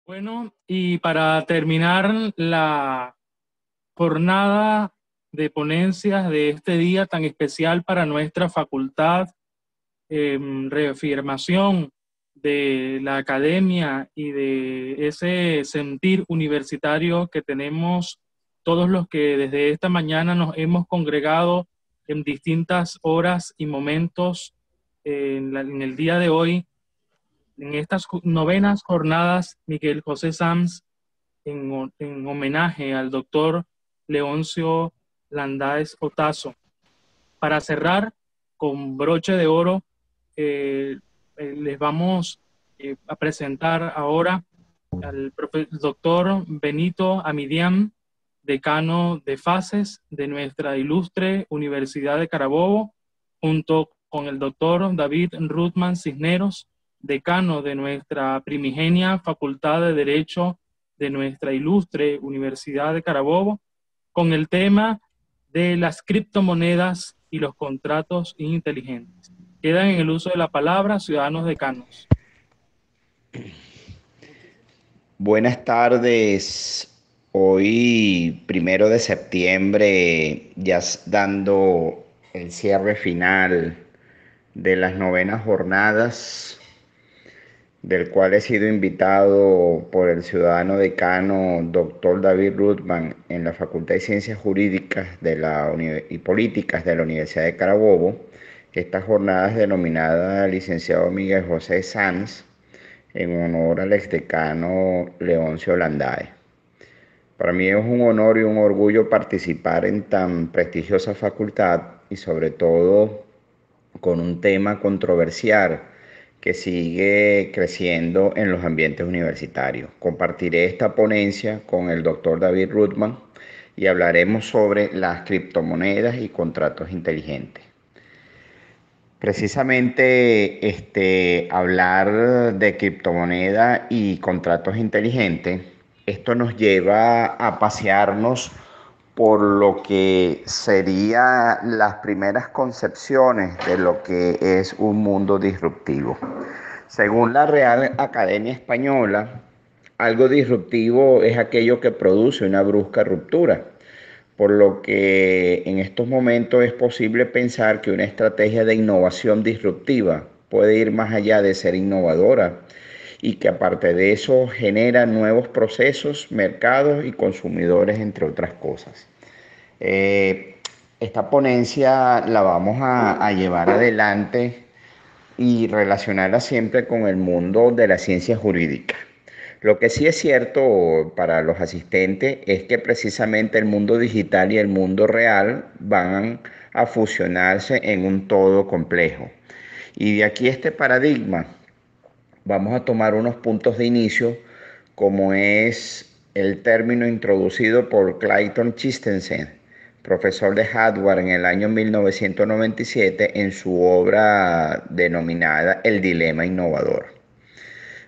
Bueno, y para terminar la jornada de ponencias de este día tan especial para nuestra facultad, reafirmación de la academia y de ese sentir universitario que tenemos todos los que desde esta mañana nos hemos congregado en distintas horas y momentos en el día de hoy, en estas novenas jornadas Miguel José Sanz, en homenaje al doctor Leoncio Landáez Otazo. Para cerrar con broche de oro, les vamos a presentar ahora al doctor Benito Amidian, decano de FACES de nuestra ilustre Universidad de Carabobo, junto con el doctor David Ruthman Cisneros, decano de nuestra primigenia Facultad de Derecho de nuestra ilustre Universidad de Carabobo, con el tema de las criptomonedas y los contratos inteligentes. Quedan en el uso de la palabra ciudadanos decanos. Buenas tardes. Hoy, 1 de septiembre, ya dando el cierre final de las novenas jornadas, del cual he sido invitado por el ciudadano decano doctor David Ruthman en la Facultad de Ciencias Jurídicas y Políticas de la Universidad de Carabobo. Estas jornadas denominadas licenciado Miguel José Sanz, en honor al exdecano Leoncio Landáez. Para mí es un honor y un orgullo participar en tan prestigiosa facultad y sobre todo con un tema controversial que sigue creciendo en los ambientes universitarios. Compartiré esta ponencia con el doctor David Ruthman y hablaremos sobre las criptomonedas y contratos inteligentes. Precisamente hablar de criptomoneda y contratos inteligentes, esto nos lleva a pasearnos por lo que serían las primeras concepciones de lo que es un mundo disruptivo. Según la Real Academia Española, algo disruptivo es aquello que produce una brusca ruptura, por lo que en estos momentos es posible pensar que una estrategia de innovación disruptiva puede ir más allá de ser innovadora y que aparte de eso genera nuevos procesos, mercados y consumidores, entre otras cosas. Esta ponencia la vamos a llevar adelante y relacionarla siempre con el mundo de la ciencia jurídica. Lo que sí es cierto para los asistentes es que precisamente el mundo digital y el mundo real van a fusionarse en un todo complejo. Y de aquí este paradigma vamos a tomar unos puntos de inicio, como es el término introducido por Clayton Christensen, profesor de hardware en el año 1997 en su obra denominada El dilema innovador.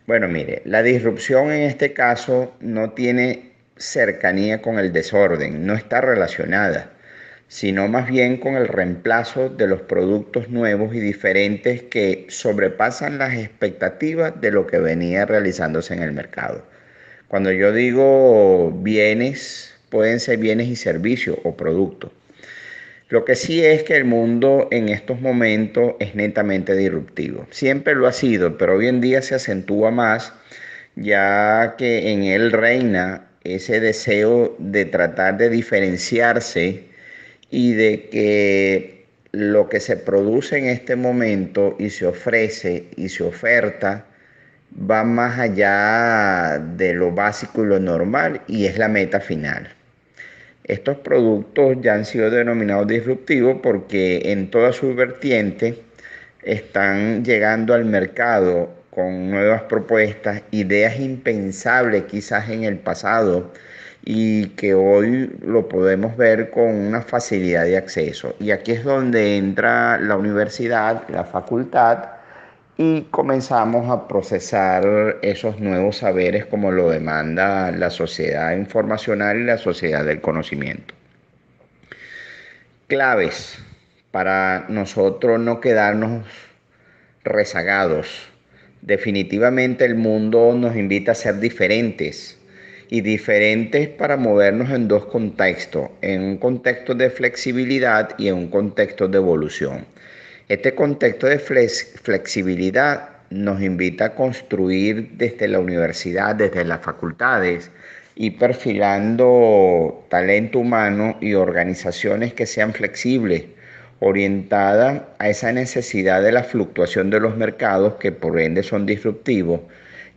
Bueno, mire, la disrupción en este caso no tiene cercanía con el desorden, no está relacionada, sino más bien con el reemplazo de los productos nuevos y diferentes que sobrepasan las expectativas de lo que venía realizándose en el mercado. Cuando yo digo bienes, pueden ser bienes y servicios o productos. Lo que sí es que el mundo en estos momentos es netamente disruptivo. Siempre lo ha sido, pero hoy en día se acentúa más, ya que en él reina ese deseo de tratar de diferenciarse y de que lo que se produce en este momento y se ofrece y se oferta va más allá de lo básico y lo normal y es la meta final. Estos productos ya han sido denominados disruptivos porque en todas sus vertientes están llegando al mercado con nuevas propuestas, ideas impensables quizás en el pasado y que hoy lo podemos ver con una facilidad de acceso. Y aquí es donde entra la universidad, la facultad, y comenzamos a procesar esos nuevos saberes como lo demanda la sociedad informacional y la sociedad del conocimiento. Claves para nosotros no quedarnos rezagados, Definitivamente el mundo nos invita a ser diferentes y diferentes para movernos en dos contextos, en un contexto de flexibilidad y en un contexto de evolución. Este contexto de flexibilidad nos invita a construir desde la universidad, desde las facultades y perfilando talento humano y organizaciones que sean flexibles, orientadas a esa necesidad de la fluctuación de los mercados que por ende son disruptivos,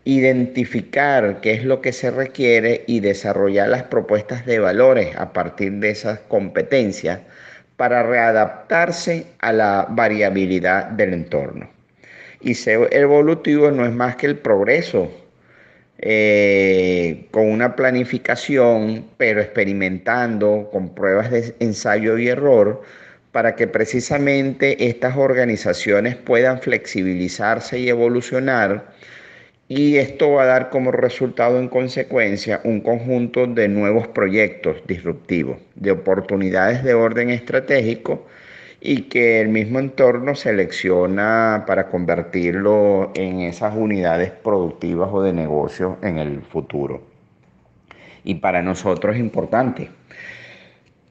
identificar qué es lo que se requiere y desarrollar las propuestas de valores a partir de esas competencias para readaptarse a la variabilidad del entorno. Y ser evolutivo no es más que el progreso, con una planificación, pero experimentando con pruebas de ensayo y error, para que precisamente estas organizaciones puedan flexibilizarse y evolucionar, y esto va a dar como resultado en consecuencia un conjunto de nuevos proyectos disruptivos, de oportunidades de orden estratégico y que el mismo entorno selecciona para convertirlo en esas unidades productivas o de negocio en el futuro. Y para nosotros es importante.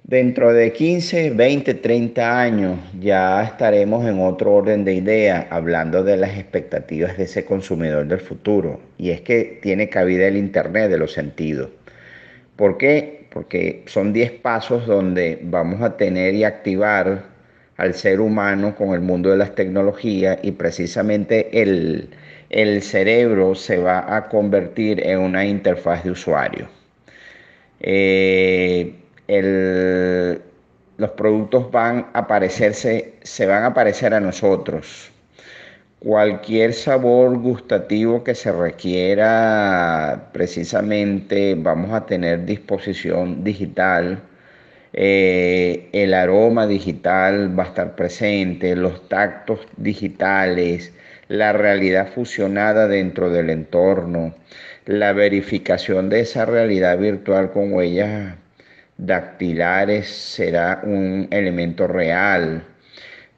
Dentro de 15, 20, 30 años ya estaremos en otro orden de ideas hablando de las expectativas de ese consumidor del futuro. Y es que tiene cabida el Internet de los sentidos. ¿Por qué? Porque son 10 pasos donde vamos a tener y activar al ser humano con el mundo de las tecnologías, y precisamente el cerebro se va a convertir en una interfaz de usuario. Eh, el- los productos van a aparecerse, se van a parecer a nosotros. Cualquier sabor gustativo que se requiera, precisamente vamos a tener disposición digital. El aroma digital va a estar presente, los tactos digitales, la realidad fusionada dentro del entorno, la verificación de esa realidad virtual con huellas dactilares será un elemento real.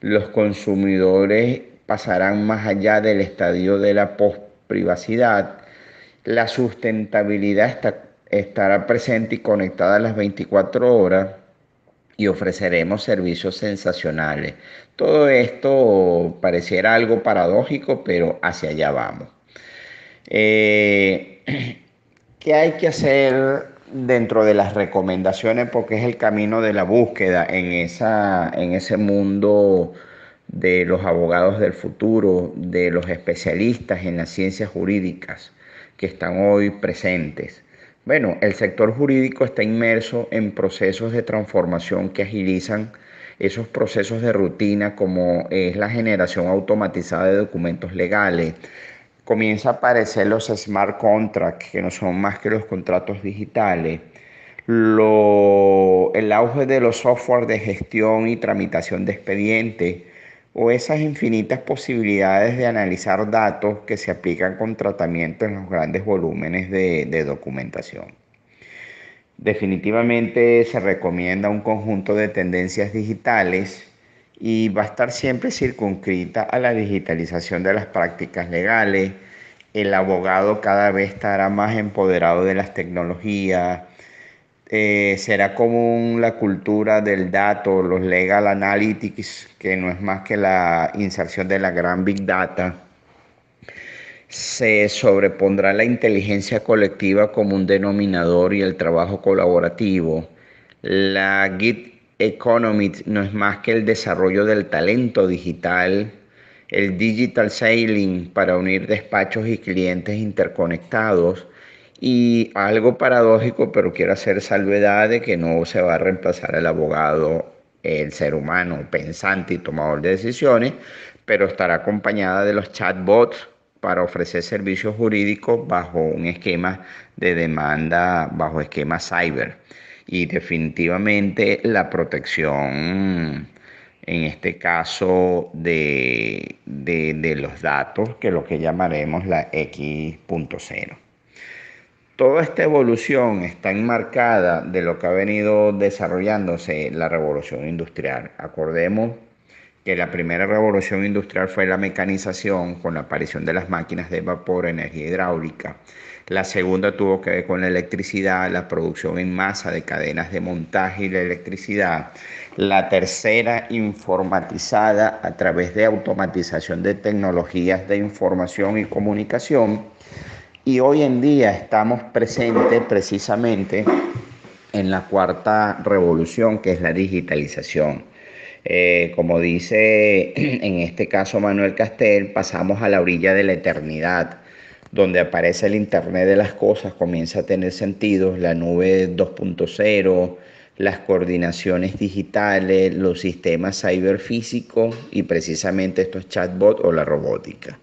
Los consumidores pasarán más allá del estadio de la posprivacidad. La sustentabilidad estará presente y conectada a las 24 horas, y ofreceremos servicios sensacionales. Todo esto pareciera algo paradójico, pero hacia allá vamos. Eh, ¿Qué hay que hacer dentro de las recomendaciones? Porque es el camino de la búsqueda en ese mundo de los abogados del futuro, de los especialistas en las ciencias jurídicas que están hoy presentes. Bueno, el sector jurídico está inmerso en procesos de transformación que agilizan esos procesos de rutina, como es la generación automatizada de documentos legales. Comienza a aparecer los smart contracts, que no son más que los contratos digitales. El auge de los software de gestión y tramitación de expedientes, o esas infinitas posibilidades de analizar datos que se aplican con tratamiento en los grandes volúmenes de documentación. Definitivamente se recomienda un conjunto de tendencias digitales, y va a estar siempre circunscrita a la digitalización de las prácticas legales. El abogado cada vez estará más empoderado de las tecnologías. Será común la cultura del dato, los legal analytics, que no es más que la inserción de la gran big data. Se sobrepondrá la inteligencia colectiva como un denominador y el trabajo colaborativo. La gig economy no es más que el desarrollo del talento digital, el digital sailing para unir despachos y clientes interconectados. Y algo paradójico, pero quiero hacer salvedad de que no se va a reemplazar al abogado, el ser humano pensante y tomador de decisiones, pero estará acompañada de los chatbots para ofrecer servicios jurídicos bajo un esquema de demanda, bajo esquema cyber. Y definitivamente la protección, en este caso de los datos, que es lo que llamaremos la X.0. Toda esta evolución está enmarcada de lo que ha venido desarrollándose la revolución industrial. Acordemos que la primera revolución industrial fue la mecanización con la aparición de las máquinas de vapor, energía hidráulica. La segunda tuvo que ver con la electricidad, la producción en masa de cadenas de montaje y la electricidad. La tercera, informatizada a través de automatización de tecnologías de información y comunicación. Y hoy en día estamos presentes precisamente en la cuarta revolución, que es la digitalización. Como dice en este caso Manuel Castel, pasamos a la orilla de la eternidad, donde aparece el Internet de las cosas, comienza a tener sentido, la nube 2.0, las coordinaciones digitales, los sistemas ciberfísicos y precisamente estos chatbots o la robótica.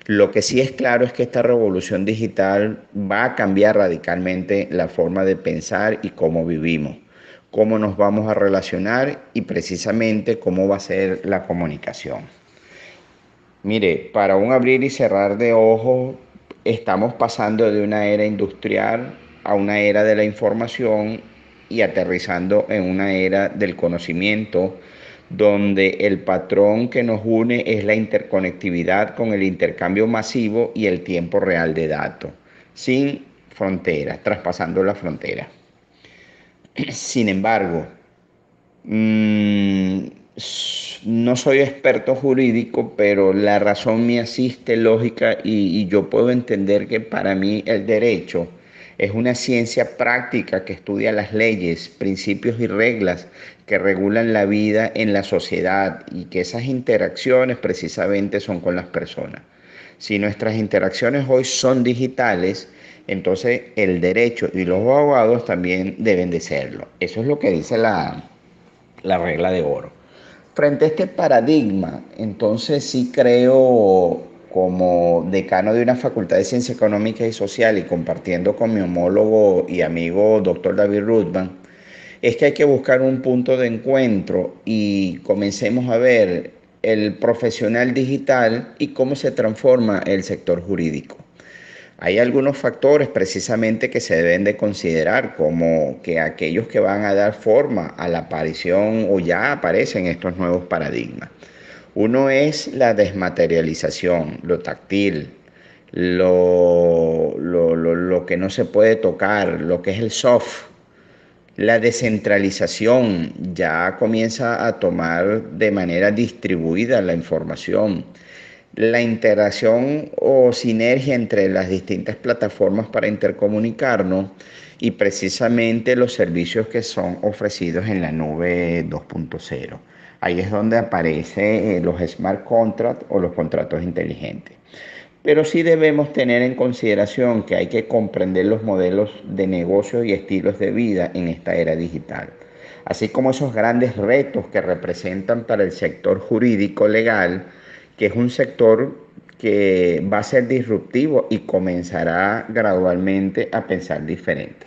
Lo que sí es claro es que esta revolución digital va a cambiar radicalmente la forma de pensar y cómo vivimos, cómo nos vamos a relacionar y precisamente cómo va a ser la comunicación. Mire, para un abrir y cerrar de ojos, estamos pasando de una era industrial a una era de la información y aterrizando en una era del conocimiento, donde el patrón que nos une es la interconectividad con el intercambio masivo y el tiempo real de datos, sin fronteras, traspasando la frontera. Sin embargo, Mm, no soy experto jurídico, pero la razón me asiste lógica y yo puedo entender que para mí el derecho es una ciencia práctica que estudia las leyes, principios y reglas que regulan la vida en la sociedad y que esas interacciones precisamente son con las personas. Si nuestras interacciones hoy son digitales, entonces el derecho y los abogados también deben de serlo. Eso es lo que dice la regla de oro. Frente a este paradigma, entonces sí creo, como decano de una facultad de Ciencia Económica y Social y compartiendo con mi homólogo y amigo doctor David Ruthman, es que hay que buscar un punto de encuentro y comencemos a ver el profesional digital y cómo se transforma el sector jurídico. Hay algunos factores precisamente que se deben de considerar, como que aquellos que van a dar forma a la aparición o ya aparecen estos nuevos paradigmas. Uno es la desmaterialización, lo táctil, lo que no se puede tocar, lo que es el soft. La descentralización ya comienza a tomar de manera distribuida la información. La integración o sinergia entre las distintas plataformas para intercomunicarnos y precisamente los servicios que son ofrecidos en la nube 2.0. Ahí es donde aparecen los smart contracts o los contratos inteligentes. Pero sí debemos tener en consideración que hay que comprender los modelos de negocio y estilos de vida en esta era digital, así como esos grandes retos que representan para el sector jurídico legal, que es un sector que va a ser disruptivo y comenzará gradualmente a pensar diferente.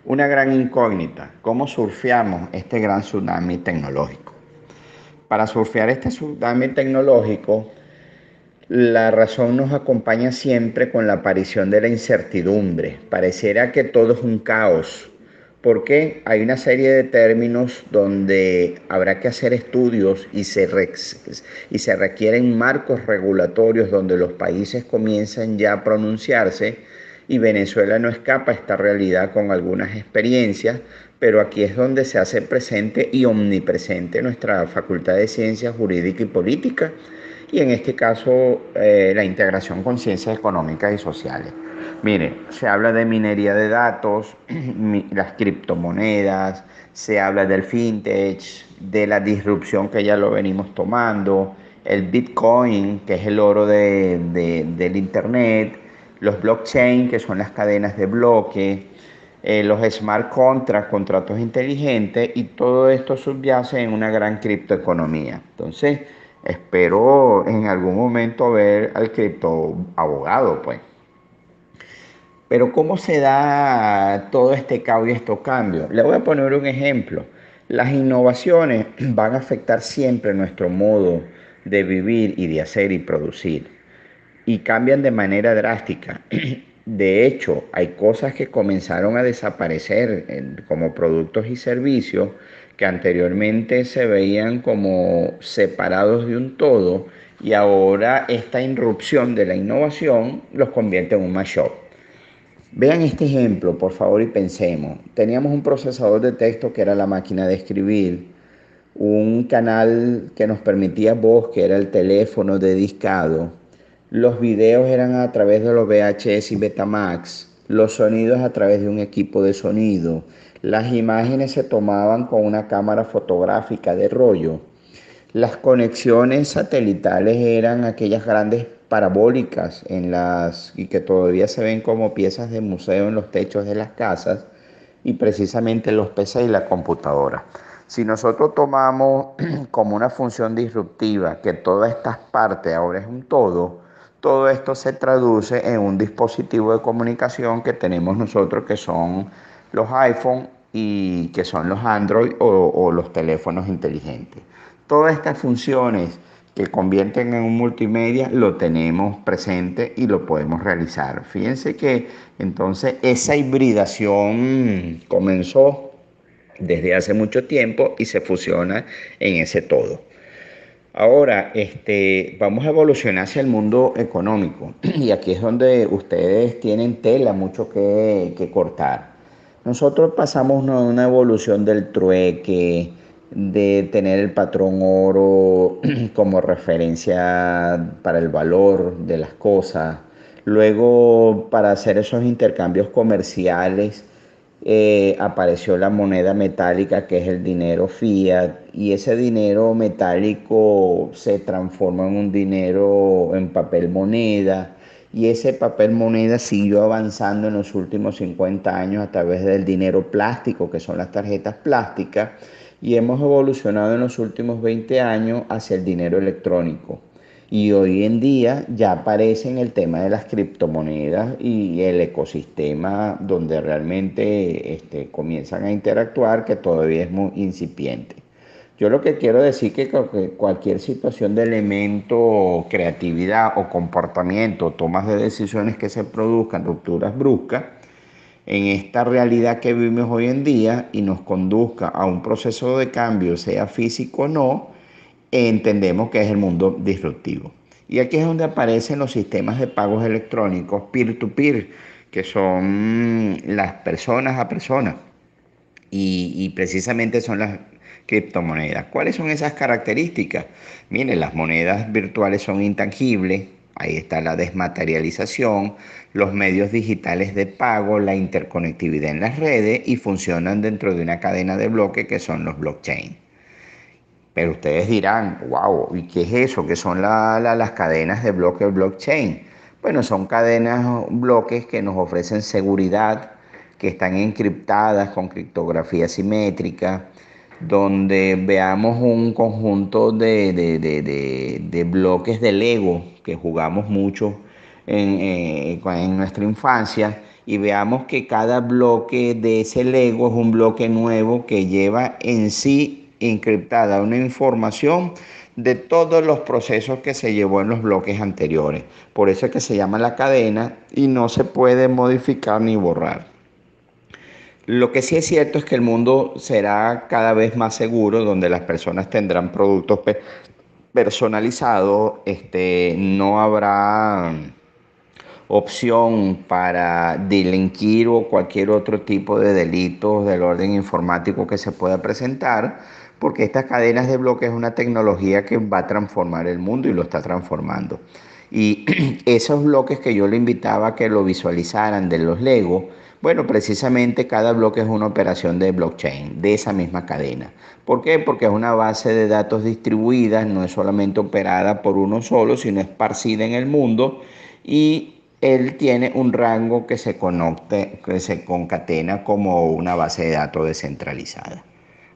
Una gran incógnita, ¿cómo surfeamos este gran tsunami tecnológico? Para surfear este tsunami tecnológico, la razón nos acompaña siempre con la aparición de la incertidumbre. Pareciera que todo es un caos, porque hay una serie de términos donde habrá que hacer estudios y se requieren marcos regulatorios donde los países comienzan ya a pronunciarse y Venezuela no escapa a esta realidad con algunas experiencias, pero aquí es donde se hace presente y omnipresente nuestra Facultad de Ciencias Jurídicas y Políticas y en este caso la integración con ciencias económicas y sociales. Mire, se habla de minería de datos, las criptomonedas, se habla del fintech, de la disrupción que ya lo venimos tomando, el Bitcoin, que es el oro del Internet, los blockchain, que son las cadenas de bloque, los smart contracts, contratos inteligentes, y todo esto subyace en una gran criptoeconomía. Entonces, espero en algún momento ver al criptoabogado, pues. Pero ¿cómo se da todo este caos y estos cambios? Le voy a poner un ejemplo. Las innovaciones van a afectar siempre nuestro modo de vivir y de hacer y producir y cambian de manera drástica. De hecho, hay cosas que comenzaron a desaparecer como productos y servicios que anteriormente se veían como separados de un todo y ahora esta irrupción de la innovación los convierte en un mashup. Vean este ejemplo, por favor, y pensemos. Teníamos un procesador de texto que era la máquina de escribir, un canal que nos permitía voz, que era el teléfono de discado. Los videos eran a través de los VHS y Betamax, los sonidos a través de un equipo de sonido. Las imágenes se tomaban con una cámara fotográfica de rollo. Las conexiones satelitales eran aquellas grandes parabólicas y que todavía se ven como piezas de museo en los techos de las casas y precisamente los PC y la computadora. Si nosotros tomamos como una función disruptiva que todas estas partes ahora es un todo esto se traduce en un dispositivo de comunicación que tenemos nosotros que son los iPhone y que son los Android o los teléfonos inteligentes. Todas estas funciones que convierten en un multimedia lo tenemos presente y lo podemos realizar. Fíjense que entonces esa hibridación comenzó desde hace mucho tiempo y se fusiona en ese todo. Ahora, vamos a evolucionar hacia el mundo económico y aquí es donde ustedes tienen tela mucho que cortar. Nosotros pasamos una evolución del trueque, de tener el patrón oro como referencia para el valor de las cosas. Luego, para hacer esos intercambios comerciales, apareció la moneda metálica que es el dinero fiat y ese dinero metálico se transforma en un dinero en papel moneda y ese papel moneda siguió avanzando en los últimos 50 años a través del dinero plástico que son las tarjetas plásticas y hemos evolucionado en los últimos 20 años hacia el dinero electrónico. Y hoy en día ya aparece en el tema de las criptomonedas y el ecosistema donde realmente comienzan a interactuar, que todavía es muy incipiente. Yo lo que quiero decir que cualquier situación de elemento, creatividad o comportamiento, tomas de decisiones que se produzcan, rupturas bruscas, en esta realidad que vivimos hoy en día y nos conduzca a un proceso de cambio, sea físico o no, entendemos que es el mundo disruptivo. Y aquí es donde aparecen los sistemas de pagos electrónicos peer-to-peer, que son las personas a personas y precisamente son las criptomonedas. ¿Cuáles son esas características? Miren, las monedas virtuales son intangibles, ahí está la desmaterialización, los medios digitales de pago, la interconectividad en las redes y funcionan dentro de una cadena de bloques que son los blockchain. Pero ustedes dirán, wow, ¿y qué es eso? ¿Qué son las cadenas de bloque blockchain? Bueno, son cadenas, bloques que nos ofrecen seguridad, que están encriptadas con criptografía simétrica, donde veamos un conjunto de bloques de Lego que jugamos mucho en nuestra infancia y veamos que cada bloque de ese Lego es un bloque nuevo que lleva en sí encriptada una información de todos los procesos que se llevó en los bloques anteriores. Por eso es que se llama la cadena y no se puede modificar ni borrar. Lo que sí es cierto es que el mundo será cada vez más seguro, donde las personas tendrán productos personalizados, no habrá opción para delinquir o cualquier otro tipo de delitos del orden informático que se pueda presentar, porque estas cadenas de bloques es una tecnología que va a transformar el mundo y lo está transformando. Y esos bloques que yo le invitaba a que lo visualizaran de los Lego, bueno, precisamente cada bloque es una operación de blockchain, de esa misma cadena. ¿Por qué? Porque es una base de datos distribuida, no es solamente operada por uno solo, sino esparcida en el mundo y él tiene un rango que se concatena como una base de datos descentralizada.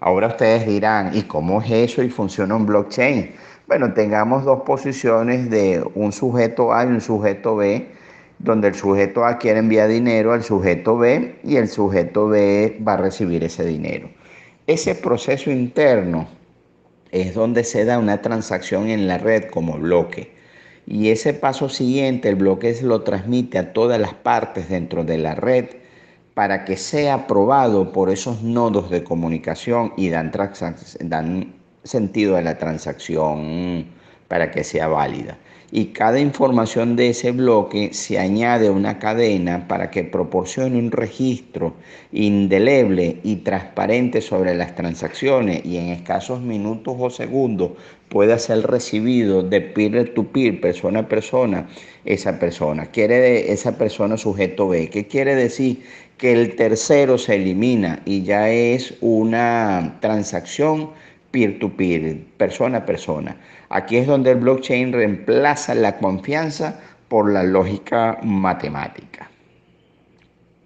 Ahora ustedes dirán, ¿y cómo es eso y funciona un blockchain? Bueno, tengamos dos posiciones de un sujeto A y un sujeto B, donde el sujeto A quiere enviar dinero al sujeto B y el sujeto B va a recibir ese dinero. Ese proceso interno es donde se da una transacción en la red como bloque. Y ese paso siguiente, el bloque lo transmite a todas las partes dentro de la red para que sea aprobado por esos nodos de comunicación y dan sentido a la transacción para que sea válida. Y cada información de ese bloque se añade a una cadena para que proporcione un registro indeleble y transparente sobre las transacciones y en escasos minutos o segundos pueda ser recibido de peer to peer, persona a persona, esa persona. Quiere esa persona sujeto B. ¿Qué quiere decir? Que el tercero se elimina y ya es una transacción peer-to-peer, persona a persona. Aquí es donde el blockchain reemplaza la confianza por la lógica matemática.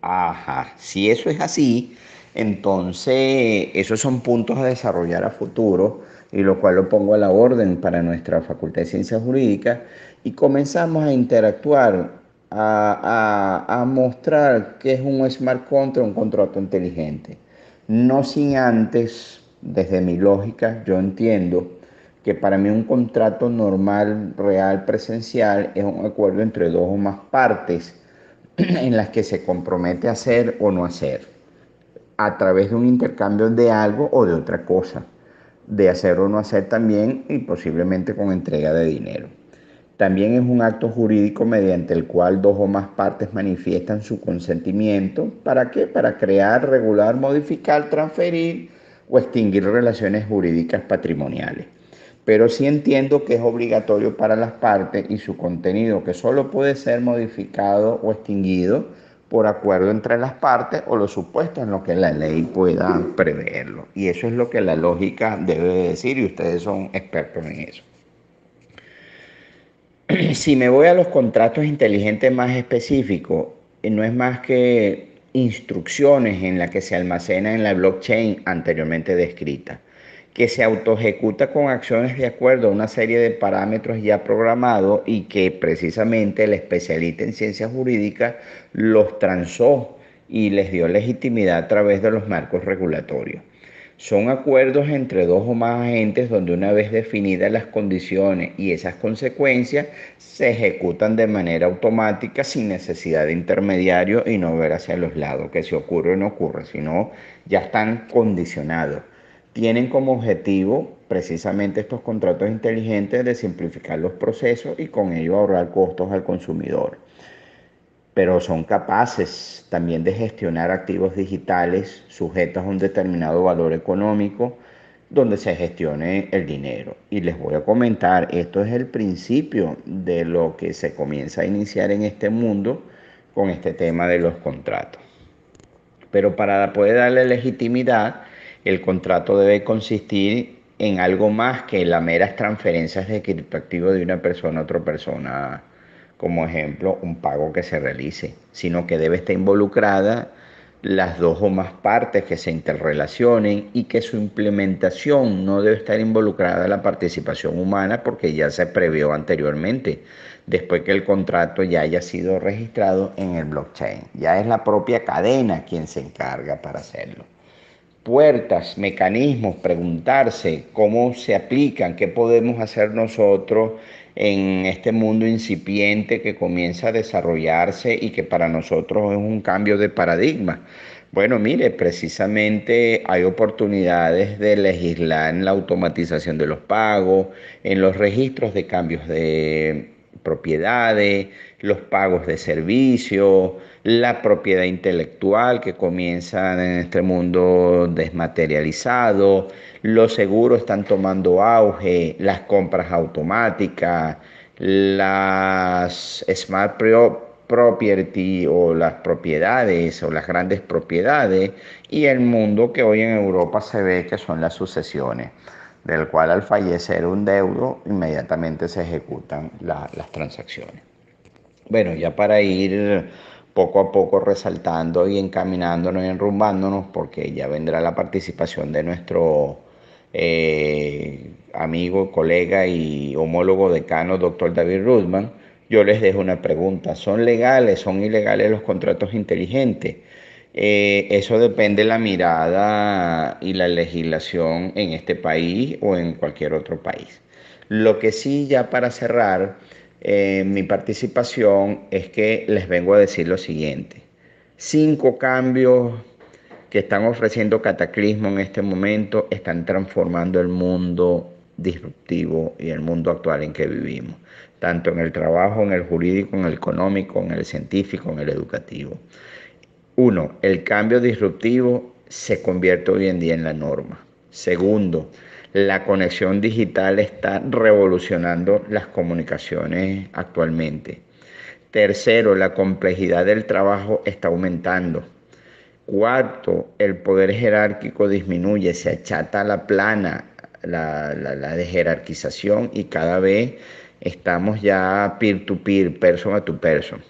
Ajá, si eso es así, entonces esos son puntos a desarrollar a futuro y lo cual lo pongo a la orden para nuestra Facultad de Ciencias Jurídicas y comenzamos a interactuar, a mostrar qué es un smart contract, un contrato inteligente. No sin antes, desde mi lógica, yo entiendo que para mí un contrato normal, real, presencial es un acuerdo entre dos o más partes en las que se compromete a hacer o no hacer, a través de un intercambio de algo o de otra cosa, de hacer o no hacer también y posiblemente con entrega de dinero. También es un acto jurídico mediante el cual dos o más partes manifiestan su consentimiento. ¿Para qué? Para crear, regular, modificar, transferir o extinguir relaciones jurídicas patrimoniales. Pero sí entiendo que es obligatorio para las partes y su contenido que solo puede ser modificado o extinguido por acuerdo entre las partes o los supuestos en lo que la ley pueda preverlo. Y eso es lo que la lógica debe decir y ustedes son expertos en eso. Si me voy a los contratos inteligentes más específicos, no es más que instrucciones en las que se almacena en la blockchain anteriormente descrita, que se autoejecuta con acciones de acuerdo a una serie de parámetros ya programados y que precisamente el especialista en ciencias jurídicas los transó y les dio legitimidad a través de los marcos regulatorios. Son acuerdos entre dos o más agentes donde una vez definidas las condiciones y esas consecuencias se ejecutan de manera automática sin necesidad de intermediario y no ver hacia los lados que si ocurre o no ocurre, sino ya están condicionados. Tienen como objetivo precisamente estos contratos inteligentes de simplificar los procesos y con ello ahorrar costos al consumidor, pero son capaces también de gestionar activos digitales sujetos a un determinado valor económico donde se gestione el dinero. Y les voy a comentar, esto es el principio de lo que se comienza a iniciar en este mundo con este tema de los contratos. Pero para poder darle legitimidad, el contrato debe consistir en algo más que las meras transferencias de criptoactivos de una persona a otra persona, como ejemplo, un pago que se realice, sino que debe estar involucrada las dos o más partes que se interrelacionen y que su implementación no debe estar involucrada la participación humana porque ya se previó anteriormente, después que el contrato ya haya sido registrado en el blockchain. Ya es la propia cadena quien se encarga para hacerlo. Puertas, mecanismos, preguntarse cómo se aplican, qué podemos hacer nosotros en este mundo incipiente que comienza a desarrollarse y que para nosotros es un cambio de paradigma. Bueno, mire, precisamente hay oportunidades de legislar en la automatización de los pagos, en los registros de cambios de propiedades, los pagos de servicios, la propiedad intelectual que comienza en este mundo desmaterializado, los seguros están tomando auge, las compras automáticas, las smart property o las propiedades o las grandes propiedades y el mundo que hoy en Europa se ve que son las sucesiones, del cual al fallecer un deudo inmediatamente se ejecutan las transacciones. Bueno, ya para ir poco a poco resaltando y encaminándonos y enrumbándonos, porque ya vendrá la participación de nuestro amigo, colega y homólogo decano, doctor David Rudman, yo les dejo una pregunta. ¿Son legales, son ilegales los contratos inteligentes? Eso depende de la mirada y la legislación en este país o en cualquier otro país. Lo que sí, ya para cerrar mi participación, es que les vengo a decir lo siguiente. 5 cambios que están ofreciendo cataclismo en este momento están transformando el mundo disruptivo y el mundo actual en que vivimos, tanto en el trabajo, en el jurídico, en el económico, en el científico, en el educativo. Uno, el cambio disruptivo se convierte hoy en día en la norma. Segundo, la conexión digital está revolucionando las comunicaciones actualmente. Tercero, la complejidad del trabajo está aumentando. Cuarto, el poder jerárquico disminuye, se achata la plana, la de jerarquización y cada vez estamos ya peer-to-peer, person a to person.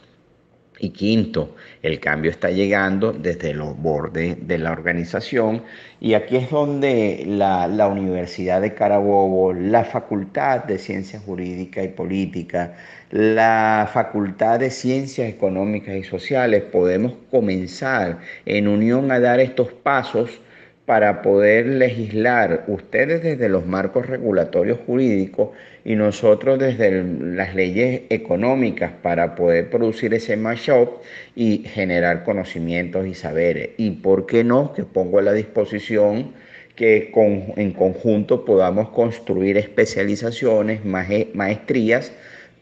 Y quinto, el cambio está llegando desde los bordes de la organización y aquí es donde la Universidad de Carabobo, la Facultad de Ciencias Jurídicas y Políticas, la Facultad de Ciencias Económicas y Sociales podemos comenzar en unión a dar estos pasos para poder legislar, ustedes desde los marcos regulatorios jurídicos y nosotros desde las leyes económicas para poder producir ese mashup y generar conocimientos y saberes. Y por qué no, que pongo a la disposición que en conjunto podamos construir especializaciones, maestrías,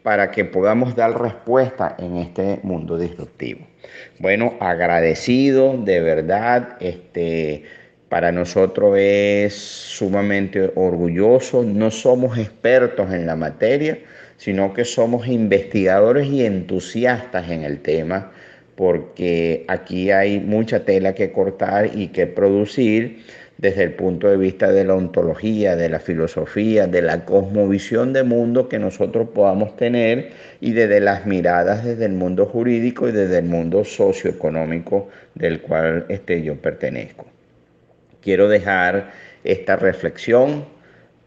para que podamos dar respuesta en este mundo disruptivo. Bueno, agradecido de verdad, para nosotros es sumamente orgulloso. No somos expertos en la materia, sino que somos investigadores y entusiastas en el tema, porque aquí hay mucha tela que cortar y que producir desde el punto de vista de la ontología, de la filosofía, de la cosmovisión de mundo que nosotros podamos tener y desde las miradas desde el mundo jurídico y desde el mundo socioeconómico del cual yo pertenezco. Quiero dejar esta reflexión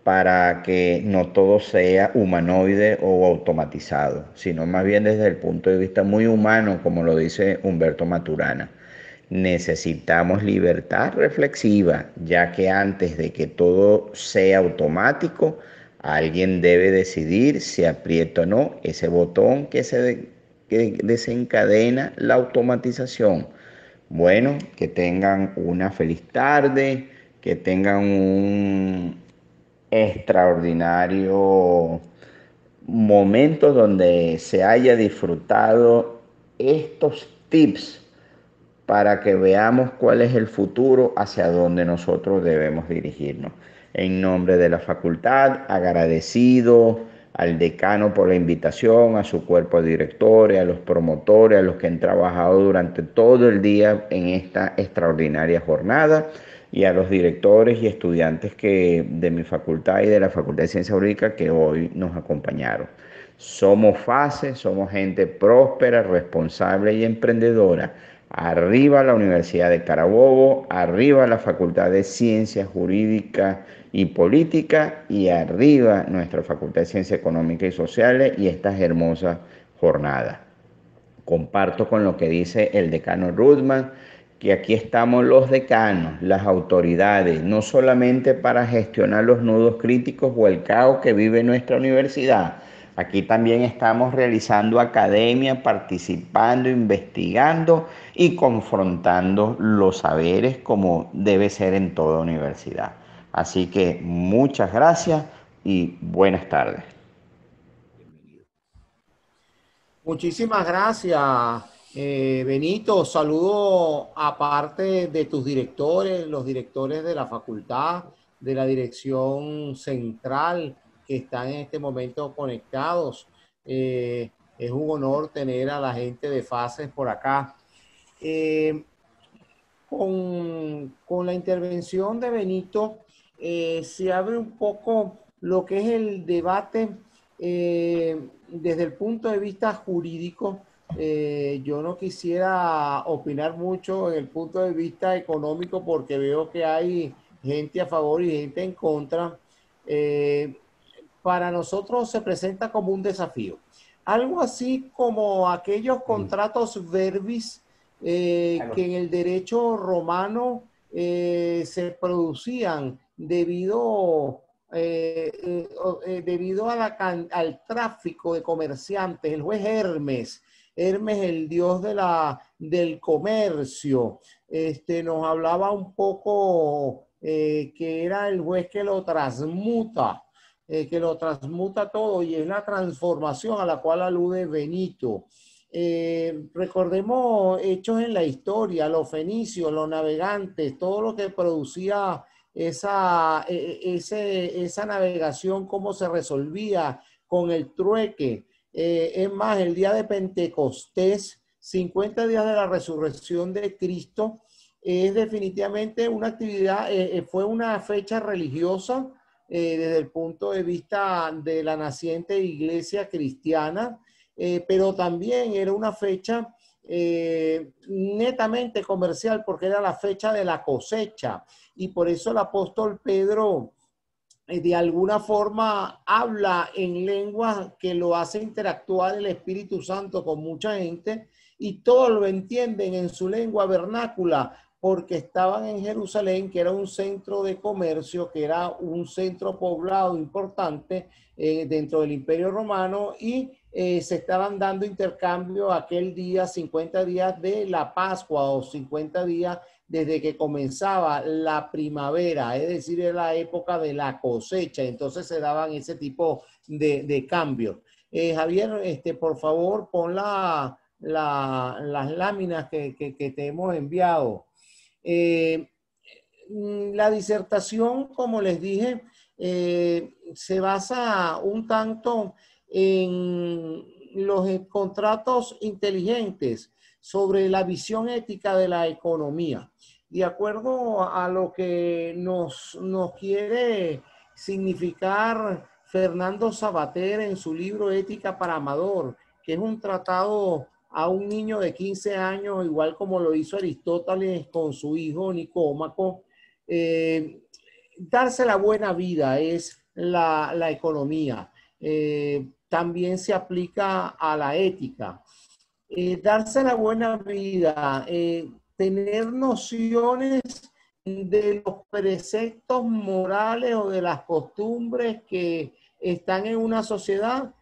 para que no todo sea humanoide o automatizado, sino más bien desde el punto de vista muy humano, como lo dice Humberto Maturana. Necesitamos libertad reflexiva, ya que antes de que todo sea automático, alguien debe decidir si aprieta o no ese botón que desencadena la automatización. Bueno, que tengan una feliz tarde, que tengan un extraordinario momento donde se haya disfrutado estos tips para que veamos cuál es el futuro hacia donde nosotros debemos dirigirnos. En nombre de la facultad, agradecido al decano por la invitación, a su cuerpo de directores, a los promotores, a los que han trabajado durante todo el día en esta extraordinaria jornada y a los directores y estudiantes de mi facultad y de la Facultad de Ciencias Jurídicas que hoy nos acompañaron. Somos FACE, somos gente próspera, responsable y emprendedora. Arriba la Universidad de Carabobo, arriba la Facultad de Ciencias Jurídicas y Políticas y arriba nuestra Facultad de Ciencias Económicas y Sociales y estas hermosas jornadas. Comparto con lo que dice el decano Rudman, que aquí estamos los decanos, las autoridades, no solamente para gestionar los nudos críticos o el caos que vive nuestra universidad. Aquí también estamos realizando academia, participando, investigando y confrontando los saberes como debe ser en toda universidad. Así que muchas gracias y buenas tardes. Muchísimas gracias, Benito. Saludo aparte de tus directores, los directores de la facultad, de la dirección central que están en este momento conectados. Es un honor tener a la gente de FACES por acá. Con la intervención de Benito, se abre un poco lo que es el debate desde el punto de vista jurídico. Yo no quisiera opinar mucho en el punto de vista económico porque veo que hay gente a favor y gente en contra. Para nosotros se presenta como un desafío. Algo así como aquellos contratos verbis que en el derecho romano se producían debido a al tráfico de comerciantes. El juez Hermes Hermes, el dios del comercio. Nos hablaba un poco que era el juez que lo transmuta todo, y es la transformación a la cual alude Benito. Recordemos hechos en la historia, los fenicios, los navegantes, todo lo que producía esa navegación, cómo se resolvía con el trueque. Es más, el día de Pentecostés, 50 días de la resurrección de Cristo, es definitivamente una actividad, fue una fecha religiosa desde el punto de vista de la naciente iglesia cristiana, pero también era una fecha netamente comercial, porque era la fecha de la cosecha, y por eso el apóstol Pedro de alguna forma habla en lenguas que lo hace interactuar el Espíritu Santo con mucha gente, y todos lo entienden en su lengua vernácula, porque estaban en Jerusalén, que era un centro de comercio, que era un centro poblado importante dentro del Imperio Romano, y se estaban dando intercambio aquel día, 50 días de la Pascua, o 50 días desde que comenzaba la primavera, es decir, era la época de la cosecha. Entonces se daban ese tipo de cambios. Javier, por favor, pon las láminas que te hemos enviado. La disertación, como les dije, se basa un tanto en los contratos inteligentes sobre la visión ética de la economía. De acuerdo a lo que nos quiere significar Fernando Savater en su libro Ética para Amador, que es un tratado a un niño de 15 años, igual como lo hizo Aristóteles con su hijo Nicómaco. Darse la buena vida es la economía. También se aplica a la ética. Darse la buena vida, tener nociones de los preceptos morales o de las costumbres que están en una sociedad,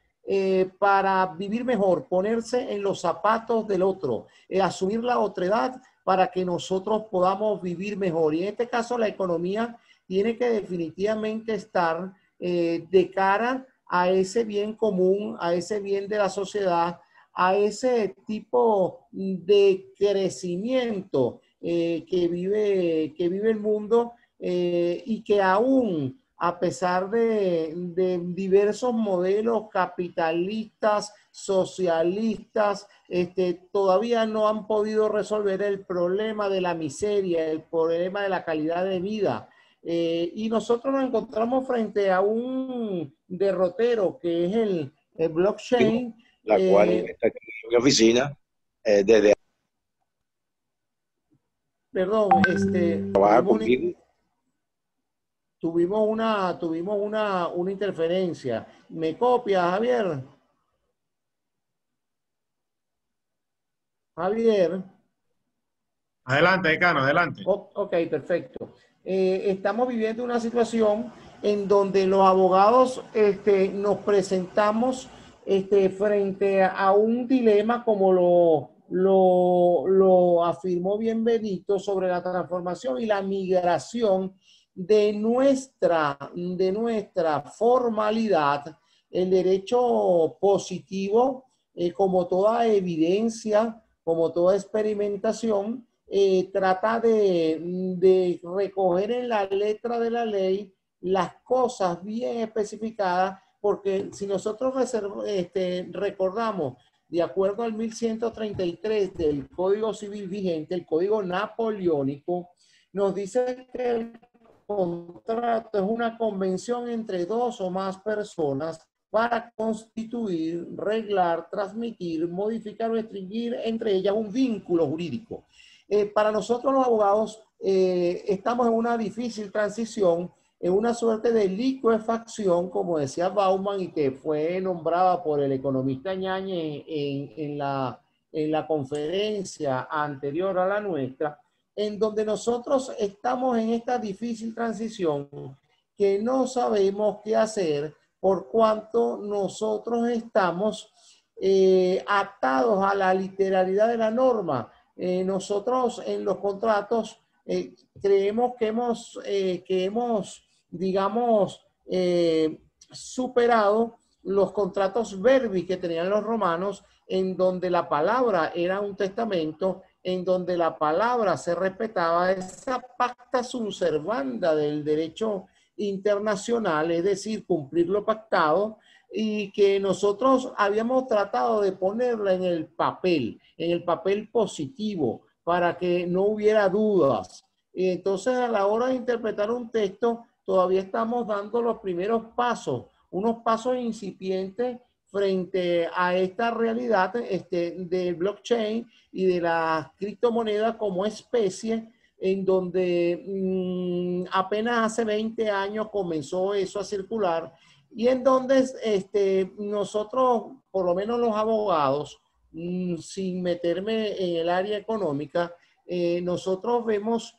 para vivir mejor, ponerse en los zapatos del otro, asumir la otredad para que nosotros podamos vivir mejor. Y en este caso la economía tiene que definitivamente estar de cara a ese bien común, a ese bien de la sociedad, a ese tipo de crecimiento que vive el mundo, y que aún a pesar de diversos modelos capitalistas, socialistas, todavía no han podido resolver el problema de la miseria, el problema de la calidad de vida. Y nosotros nos encontramos frente a un derrotero que es el blockchain. La cual está aquí en mi oficina desde Perdón, trabajar conmigo. Tuvimos una interferencia. ¿Me copia, Javier? Javier. Adelante, decano, adelante. Ok, perfecto. Estamos viviendo una situación en donde los abogados nos presentamos frente a un dilema, como lo afirmó bien Benito, sobre la transformación y la migración de nuestra formalidad. El derecho positivo, como toda evidencia, como toda experimentación, trata de recoger en la letra de la ley las cosas bien especificadas, porque si nosotros recordamos, de acuerdo al 1133 del Código Civil vigente, el Código Napoleónico, nos dice que el contrato es una convención entre dos o más personas para constituir, reglar, transmitir, modificar o extinguir entre ellas un vínculo jurídico. Para nosotros los abogados estamos en una difícil transición, en una suerte de licuefacción, como decía Bauman, y que fue nombrada por el economista Ñañez en la conferencia anterior a la nuestra, en donde nosotros estamos en esta difícil transición que no sabemos qué hacer, por cuanto nosotros estamos atados a la literalidad de la norma. Nosotros en los contratos creemos que hemos digamos, superado los contratos verbis que tenían los romanos, en donde la palabra era un testamento, en donde la palabra se respetaba, esa pacta sunt servanda del derecho internacional, es decir, cumplir lo pactado, y que nosotros habíamos tratado de ponerla en el papel positivo, para que no hubiera dudas. Entonces, a la hora de interpretar un texto, todavía estamos dando los primeros pasos, unos pasos incipientes frente a esta realidad del blockchain y de las criptomonedas como especie, en donde apenas hace 20 años comenzó eso a circular, y en donde nosotros, por lo menos los abogados, sin meterme en el área económica, nosotros vemos,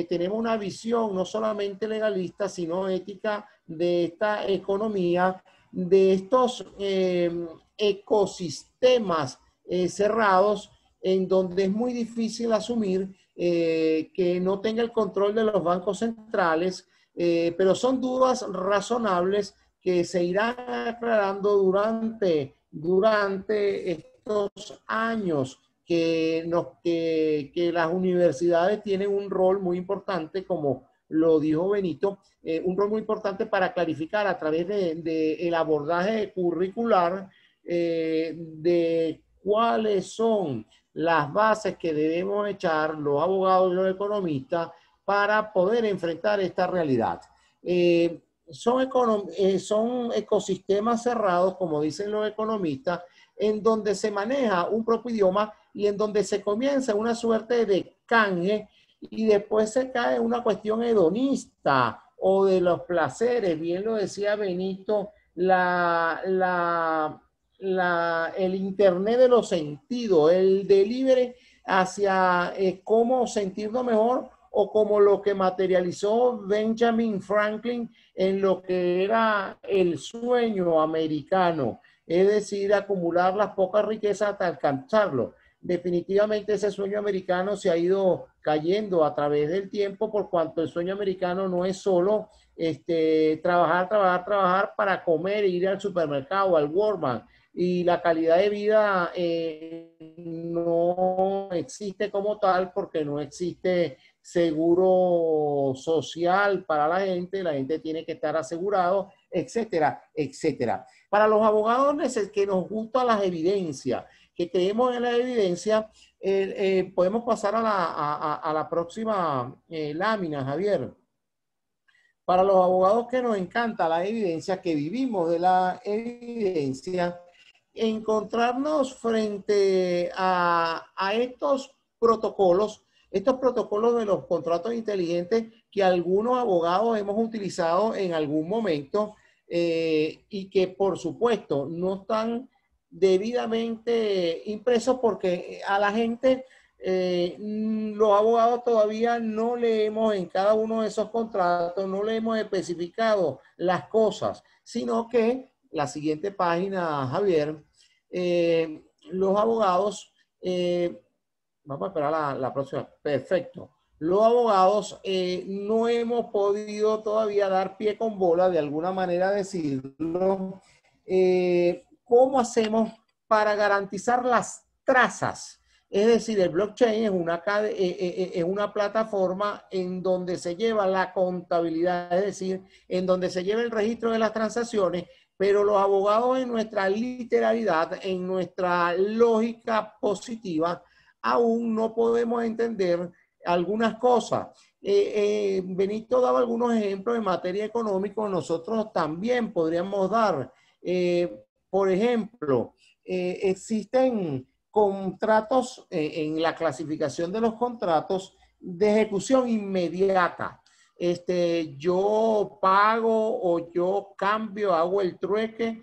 tenemos una visión no solamente legalista, sino ética de esta economía, de estos ecosistemas cerrados, en donde es muy difícil asumir que no tenga el control de los bancos centrales, pero son dudas razonables que se irán aclarando durante estos años que las universidades tienen un rol muy importante, como lo dijo Benito, un rol muy importante para clarificar a través del abordaje curricular de cuáles son las bases que debemos echar los abogados y los economistas para poder enfrentar esta realidad. Son ecosistemas cerrados, como dicen los economistas, en donde se maneja un propio idioma y en donde se comienza una suerte de canje y después se cae en una cuestión hedonista o de los placeres. Bien lo decía Benito, el internet de los sentidos, el delivery hacia cómo sentirnos mejor, o como lo que materializó Benjamin Franklin en lo que era el sueño americano, es decir, acumular las pocas riquezas hasta alcanzarlo. Definitivamente ese sueño americano se ha ido cayendo a través del tiempo, por cuanto el sueño americano no es solo trabajar para comer e ir al supermercado, al Walmart, y la calidad de vida no existe como tal, porque no existe seguro social para la gente tiene que estar asegurado, etcétera, etcétera. Para los abogados que nos gustan las evidencias, que creemos en la evidencia, podemos pasar a la próxima lámina, Javier. Para los abogados que nos encanta la evidencia, que vivimos de la evidencia, encontrarnos frente a estos protocolos de los contratos inteligentes que algunos abogados hemos utilizado en algún momento, y que por supuesto no están debidamente impresos, porque a la gente, los abogados todavía no leemos en cada uno de esos contratos, no le hemos especificado las cosas, sino que la siguiente página, Javier, los abogados, vamos a esperar la próxima, perfecto. Los abogados no hemos podido todavía dar pie con bola, de alguna manera decirlo, ¿cómo hacemos para garantizar las trazas? Es decir, el blockchain es una plataforma en donde se lleva la contabilidad, es decir, en donde se lleva el registro de las transacciones, pero los abogados, en nuestra literalidad, en nuestra lógica positiva, aún no podemos entender algunas cosas. Benito daba algunos ejemplos en materia económica, nosotros también podríamos dar. Por ejemplo, existen contratos en la clasificación de los contratos de ejecución inmediata. Yo pago o yo cambio, hago el trueque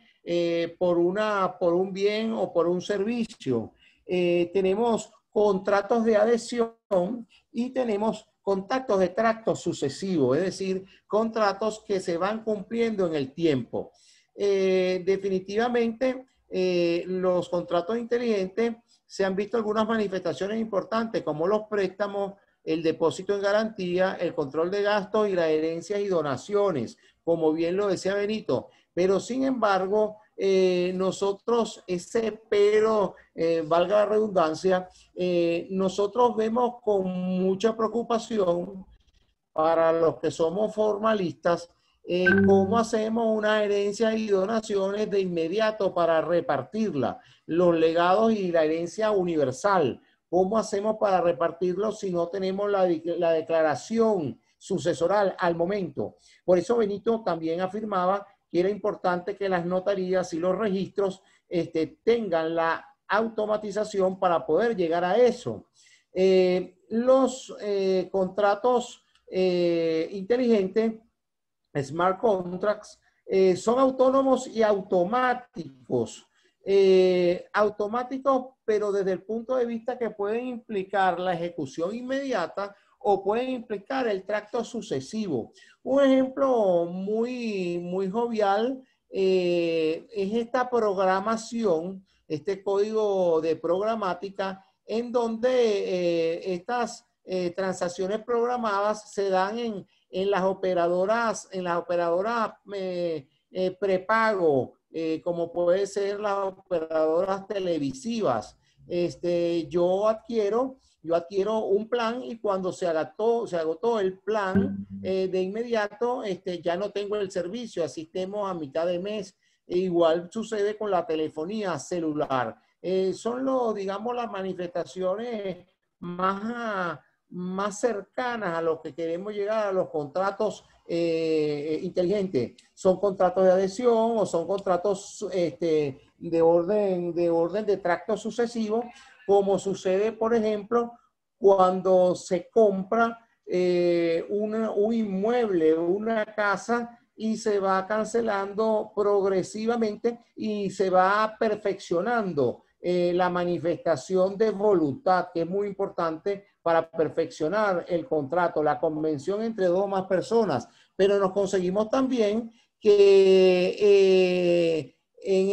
por un bien o por un servicio. Tenemos contratos de adhesión y tenemos contratos de tracto sucesivo, es decir, contratos que se van cumpliendo en el tiempo. Definitivamente, los contratos inteligentes se han visto algunas manifestaciones importantes, como los préstamos, el depósito en garantía, el control de gastos y las herencias y donaciones, como bien lo decía Benito. Pero sin embargo, nosotros, ese pero, valga la redundancia, nosotros vemos con mucha preocupación para los que somos formalistas, cómo hacemos una herencia y donaciones de inmediato para repartirla, los legados y la herencia universal. ¿Cómo hacemos para repartirlos si no tenemos la declaración sucesoral al momento? Por eso Benito también afirmaba que era importante que las notarías y los registros tengan la automatización para poder llegar a eso. Los contratos inteligentes, smart contracts, son autónomos y automáticos. Automáticos, pero desde el punto de vista que pueden implicar la ejecución inmediata o pueden implicar el tracto sucesivo. Un ejemplo muy jovial es esta programación, este código de programática, en donde estas transacciones programadas se dan en las operadoras prepago, como puede ser las operadoras televisivas. Yo adquiero un plan y cuando se agotó el plan, de inmediato ya no tengo el servicio, asistemos a mitad de mes. E igual sucede con la telefonía celular. Son digamos, las manifestaciones más cercanas a lo que queremos llegar a los contratos inteligentes. Son contratos de adhesión o son contratos de orden de tracto sucesivo, como sucede, por ejemplo, cuando se compra un inmueble, una casa, y se va cancelando progresivamente y se va perfeccionando la manifestación de voluntad, que es muy importante para perfeccionar el contrato, la convención entre dos o más personas. Pero nos conseguimos también que en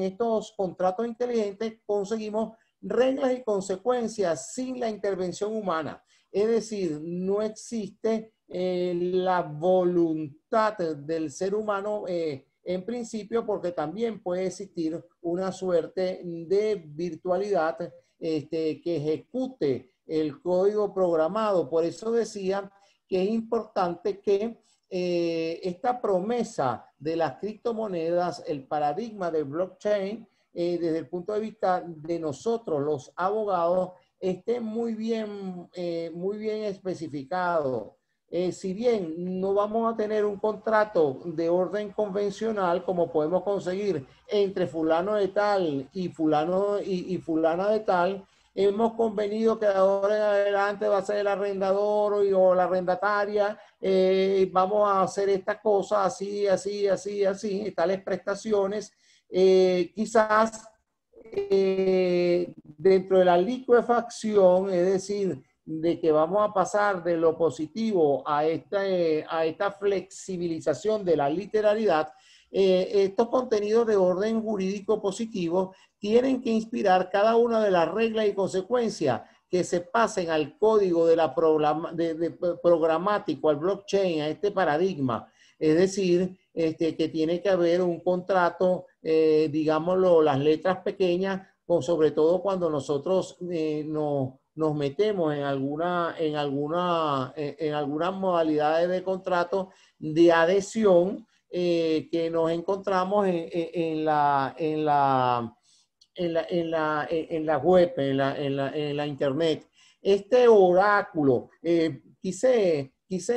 estos contratos inteligentes conseguimos reglas y consecuencias sin la intervención humana. Es decir, no existe la voluntad del ser humano en principio, porque también puede existir una suerte de virtualidad que ejecute el código programado. Por eso decía que es importante que esta promesa de las criptomonedas, el paradigma del blockchain, desde el punto de vista de nosotros, los abogados, esté muy bien especificado. Si bien no vamos a tener un contrato de orden convencional como podemos conseguir entre fulano de tal y fulano y fulana de tal, hemos convenido que de ahora en adelante va a ser el arrendador o la arrendataria, vamos a hacer esta cosa así, tales prestaciones. Quizás dentro de la licuefacción, es decir, de que vamos a pasar de lo positivo a esta flexibilización de la literalidad, estos contenidos de orden jurídico positivo tienen que inspirar cada una de las reglas y consecuencias que se pasen al código de la programático, al blockchain, a este paradigma. Es decir, que tiene que haber un contrato, digámoslo, las letras pequeñas, sobre todo cuando nosotros nos metemos en algunas modalidades de contrato de adhesión que nos encontramos en la web, en la internet. Este oráculo, quise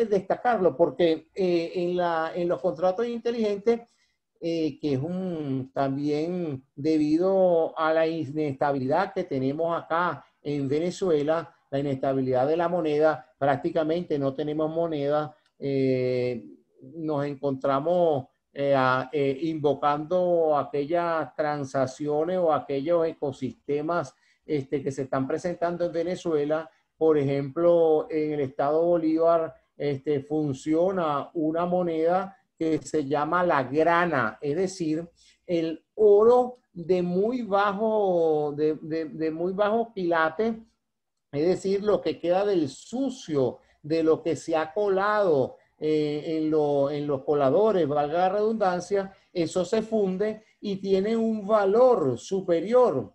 destacarlo porque en los contratos inteligentes, que es también debido a la inestabilidad que tenemos acá en Venezuela, la inestabilidad de la moneda, prácticamente no tenemos moneda, nos encontramos invocando aquellas transacciones o aquellos ecosistemas que se están presentando en Venezuela. Por ejemplo, en el estado Bolívar funciona una moneda que se llama la grana, es decir, el oro de muy bajo, de muy bajo quilate, es decir, lo que queda del sucio, de lo que se ha colado en los coladores, valga la redundancia, eso se funde y tiene un valor superior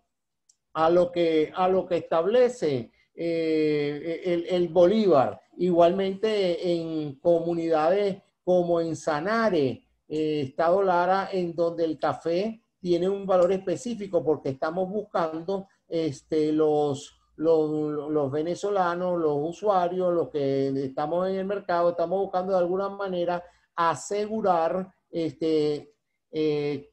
a lo que establece el Bolívar. Igualmente en comunidades como en Sanare, Estado Lara, en donde el café tiene un valor específico porque estamos buscando los venezolanos, los usuarios, los que estamos en el mercado, estamos buscando de alguna manera asegurar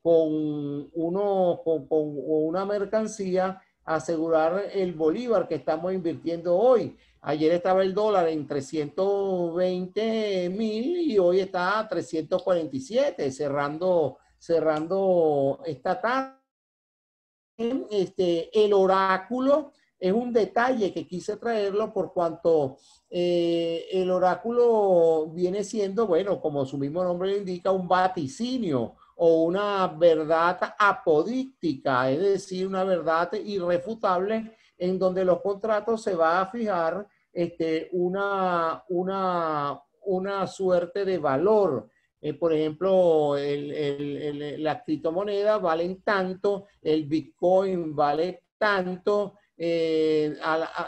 con una mercancía, asegurar el bolívar que estamos invirtiendo hoy. Ayer estaba el dólar en 320.000 y hoy está a 347, cerrando esta tarde. El oráculo es un detalle que quise traerlo por cuanto el oráculo viene siendo, bueno, como su mismo nombre lo indica, un vaticinio o una verdad apodíctica, es decir, una verdad irrefutable en donde los contratos se va a fijar una suerte de valor. Por ejemplo, las criptomonedas valen tanto, el Bitcoin vale tanto,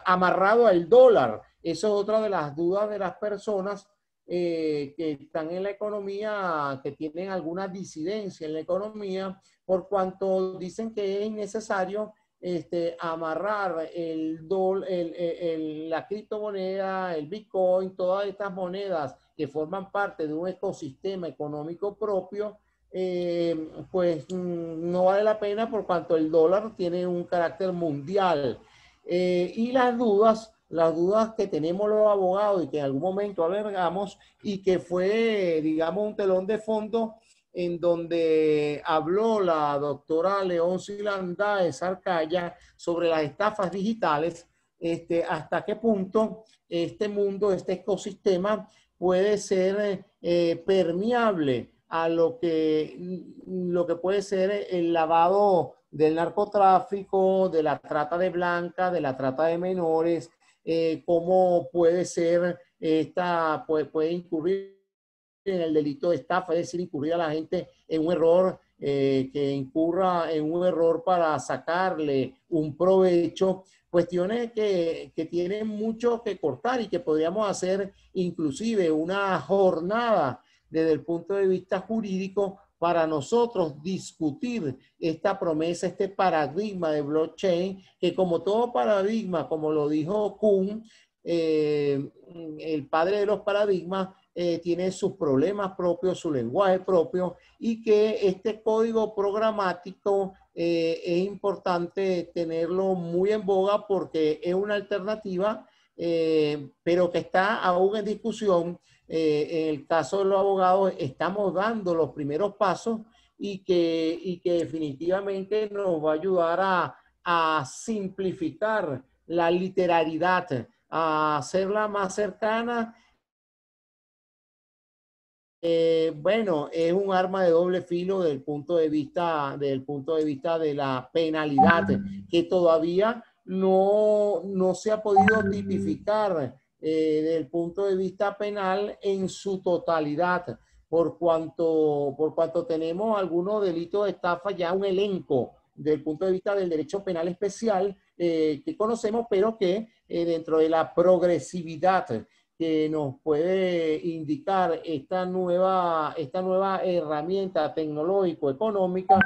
amarrado al dólar. Eso es otra de las dudas de las personas que están en la economía, que tienen alguna disidencia en la economía, por cuanto dicen que es innecesario amarrar la criptomoneda, el Bitcoin, todas estas monedas que forman parte de un ecosistema económico propio, pues no vale la pena por cuanto el dólar tiene un carácter mundial. Y las dudas que tenemos los abogados y que en algún momento albergamos y que fue, digamos, un telón de fondo en donde habló la doctora Leonci Landaez Arcaya sobre las estafas digitales, hasta qué punto este mundo, este ecosistema puede ser permeable a lo que puede ser el lavado del narcotráfico, de la trata de blancas, de la trata de menores, cómo puede ser puede incurrir en el delito de estafa, es decir, incurrir a la gente en un error, que incurra en un error para sacarle un provecho, cuestiones que tienen mucho que cortar y que podríamos hacer inclusive una jornada desde el punto de vista jurídico para nosotros discutir esta promesa, este paradigma de blockchain, que como todo paradigma, como lo dijo Kuhn, el padre de los paradigmas, tiene sus problemas propios, su lenguaje propio, y que este código programático es importante tenerlo muy en boga porque es una alternativa, pero que está aún en discusión. En el caso de los abogados estamos dando los primeros pasos y que definitivamente nos va a ayudar a simplificar la literalidad, a hacerla más cercana. Bueno, es un arma de doble filo desde el punto de vista, de la penalidad, que todavía no se ha podido tipificar desde el punto de vista penal en su totalidad, por cuanto tenemos algunos delitos de estafa, ya un elenco desde el punto de vista del derecho penal especial que conocemos, pero que dentro de la progresividad que nos puede indicar esta nueva herramienta tecnológico-económica,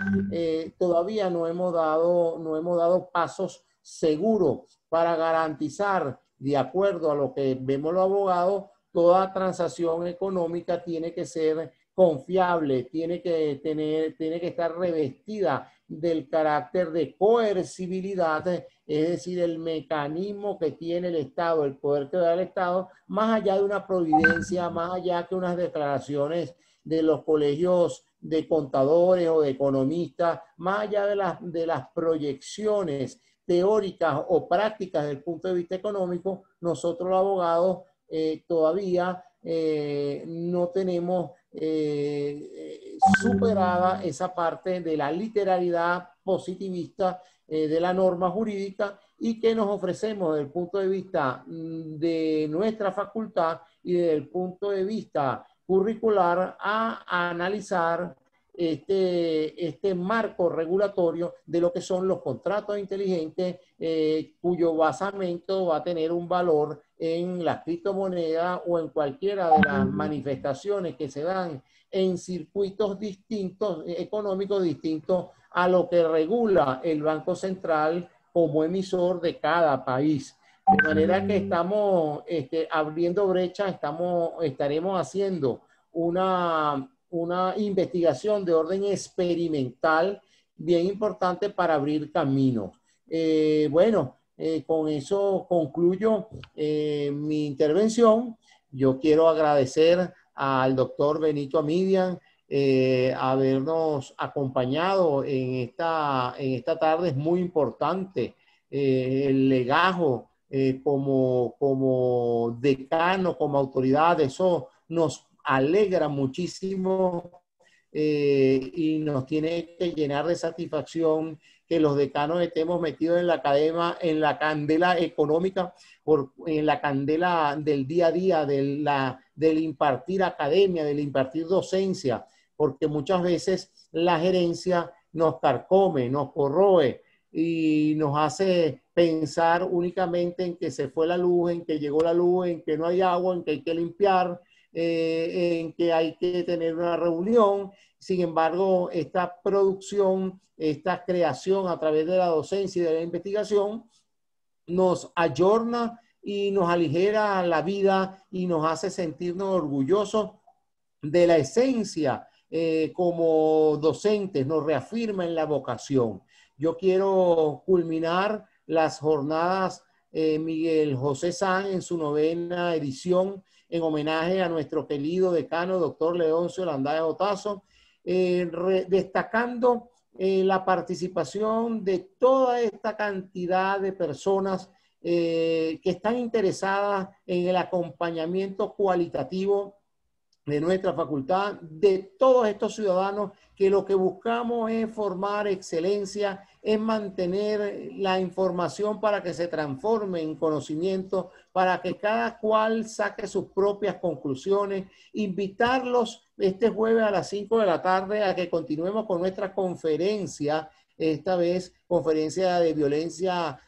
todavía no hemos dado pasos seguros para garantizar, de acuerdo a lo que vemos los abogados, toda transacción económica tiene que ser confiable, tiene que estar revestida del carácter de coercibilidad, es decir, el mecanismo que tiene el Estado, el poder que da el Estado, más allá de una providencia, más allá que unas declaraciones de los colegios de contadores o de economistas, más allá de las proyecciones teóricas o prácticas desde el punto de vista económico, nosotros los abogados todavía no tenemos superada esa parte de la literalidad positivista de la norma jurídica, y que nos ofrecemos desde el punto de vista de nuestra facultad y desde el punto de vista curricular a analizar este marco regulatorio de lo que son los contratos inteligentes, cuyo basamento va a tener un valor en la criptomoneda o en cualquiera de las manifestaciones que se dan en circuitos distintos, económicos distintos a lo que regula el Banco Central como emisor de cada país. De manera que estamos abriendo brechas, estaremos haciendo una investigación de orden experimental bien importante para abrir caminos. Con eso concluyo mi intervención. Yo quiero agradecer al doctor Benito Amidian habernos acompañado en esta tarde. Es muy importante el legajo como decano, como autoridad. Eso nos alegra muchísimo y nos tiene que llenar de satisfacción que los decanos estemos metidos en la academia, en la candela económica, en la candela del día a día, del impartir academia, del impartir docencia, porque muchas veces la gerencia nos carcome, nos corroe y nos hace pensar únicamente en que se fue la luz, en que llegó la luz, en que no hay agua, en que hay que limpiar, en que hay que tener una reunión. Sin embargo, esta producción, esta creación a través de la docencia y de la investigación nos ayorna y nos aligera la vida y nos hace sentirnos orgullosos de la esencia como docentes, nos reafirma en la vocación. Yo quiero culminar las jornadas Miguel José San en su 9ª edición en homenaje a nuestro querido decano, doctor Leoncio Landaes Otazo, destacando la participación de toda esta cantidad de personas que están interesadas en el acompañamiento cualitativo de nuestra facultad, de todos estos ciudadanos que lo que buscamos es formar excelencia, es mantener la información para que se transforme en conocimiento, para que cada cual saque sus propias conclusiones, invitarlos este jueves a las 5 de la tarde a que continuemos con nuestra conferencia, esta vez conferencia de violencia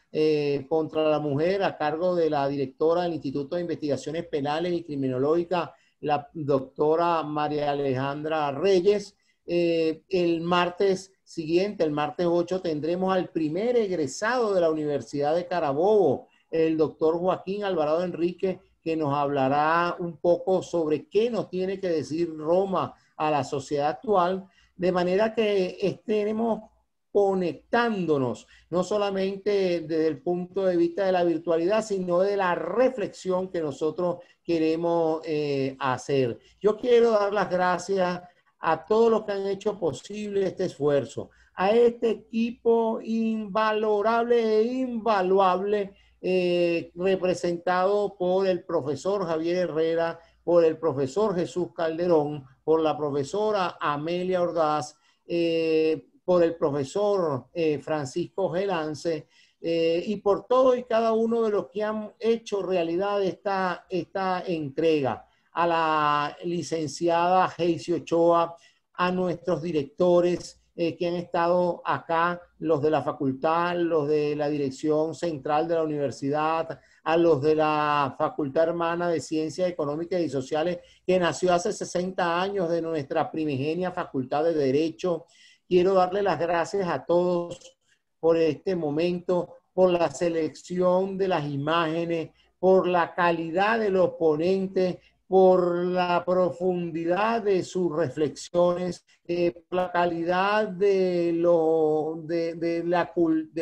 contra la mujer a cargo de la directora del Instituto de Investigaciones Penales y Criminológicas, la doctora María Alejandra Reyes. El martes siguiente, el martes 8, tendremos al primer egresado de la Universidad de Carabobo, el doctor Joaquín Alvarado Enrique, que nos hablará un poco sobre qué nos tiene que decir Roma a la sociedad actual, de manera que estaremos conectándonos, no solamente desde el punto de vista de la virtualidad, sino de la reflexión que nosotros queremos hacer. Yo quiero dar las gracias a todos los que han hecho posible este esfuerzo, a este equipo invalorable e invaluable representado por el profesor Javier Herrera, por el profesor Jesús Calderón, por la profesora Amelia Ordaz, por el profesor Francisco Gelance, y por todos y cada uno de los que han hecho realidad esta entrega, a la licenciada Geisy Ochoa, a nuestros directores que han estado acá, los de la facultad, los de la dirección central de la universidad, a los de la Facultad Hermana de Ciencias Económicas y Sociales, que nació hace 60 años de nuestra primigenia Facultad de Derecho. Quiero darle las gracias a todos por este momento, por la selección de las imágenes, por la calidad de los ponentes, por la profundidad de sus reflexiones, por la calidad de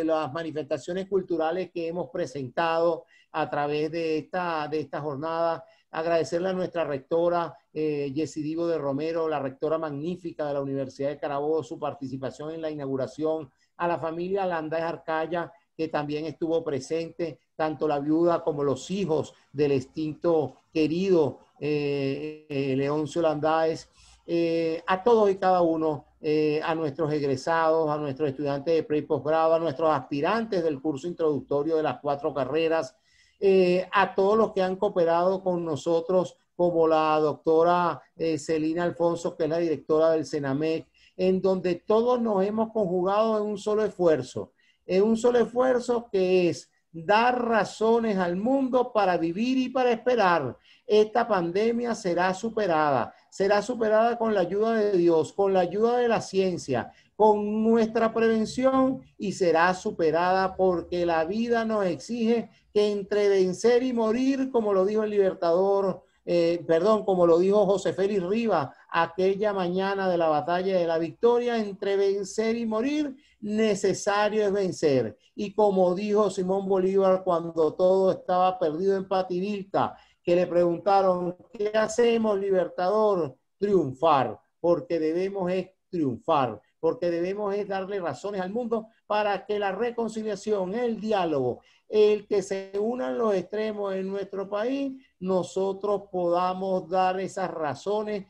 las manifestaciones culturales que hemos presentado a través de esta jornada. Agradecerle a nuestra rectora, Yesidivo de Romero, la rectora magnífica de la Universidad de Carabobo, su participación en la inauguración, a la familia Landaes Arcaya, que también estuvo presente, tanto la viuda como los hijos del extinto querido Leoncio Landaes, a todos y cada uno, a nuestros egresados, a nuestros estudiantes de pre y posgrado, a nuestros aspirantes del curso introductorio de las 4 carreras, a todos los que han cooperado con nosotros, como la doctora Celina Alfonso, que es la directora del CENAMEC, en donde todos nos hemos conjugado en un solo esfuerzo que es dar razones al mundo para vivir y para esperar. Esta pandemia será superada con la ayuda de Dios, con la ayuda de la ciencia, con nuestra prevención, y será superada porque la vida nos exige que entre vencer y morir, como lo dijo el libertador, como lo dijo José Félix Rivas aquella mañana de la batalla de la Victoria, entre vencer y morir, necesario es vencer. Y como dijo Simón Bolívar cuando todo estaba perdido en Pativilca, que le preguntaron, ¿qué hacemos, libertador? Triunfar, porque debemos es triunfar, porque debemos es darle razones al mundo para que la reconciliación, el diálogo, el que se unan los extremos en nuestro país, nosotros podamos dar esas razones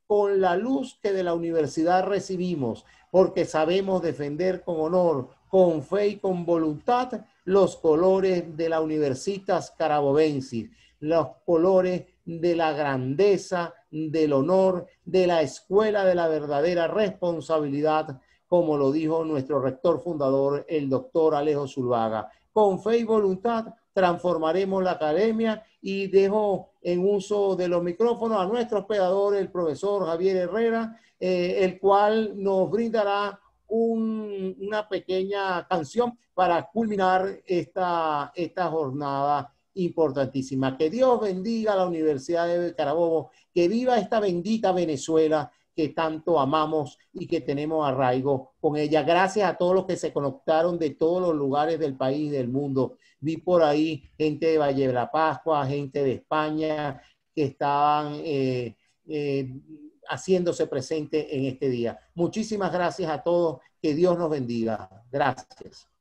con la luz que de la universidad recibimos, porque sabemos defender con honor, con fe y con voluntad los colores de la Universitas Carabobensis, los colores de la grandeza, del honor, de la escuela de la verdadera responsabilidad, como lo dijo nuestro rector fundador, el doctor Alejo Zuluaga. Con fe y voluntad transformaremos la academia, y dejo en uso de los micrófonos a nuestro hospedador, el profesor Javier Herrera, el cual nos brindará una pequeña canción para culminar esta jornada importantísima. Que Dios bendiga a la Universidad de Carabobo, que viva esta bendita Venezuela que tanto amamos y que tenemos arraigo con ella. Gracias a todos los que se conectaron de todos los lugares del país y del mundo. Vi por ahí gente de Valle de la Pascua, gente de España que estaban haciéndose presente en este día. Muchísimas gracias a todos. Que Dios nos bendiga. Gracias.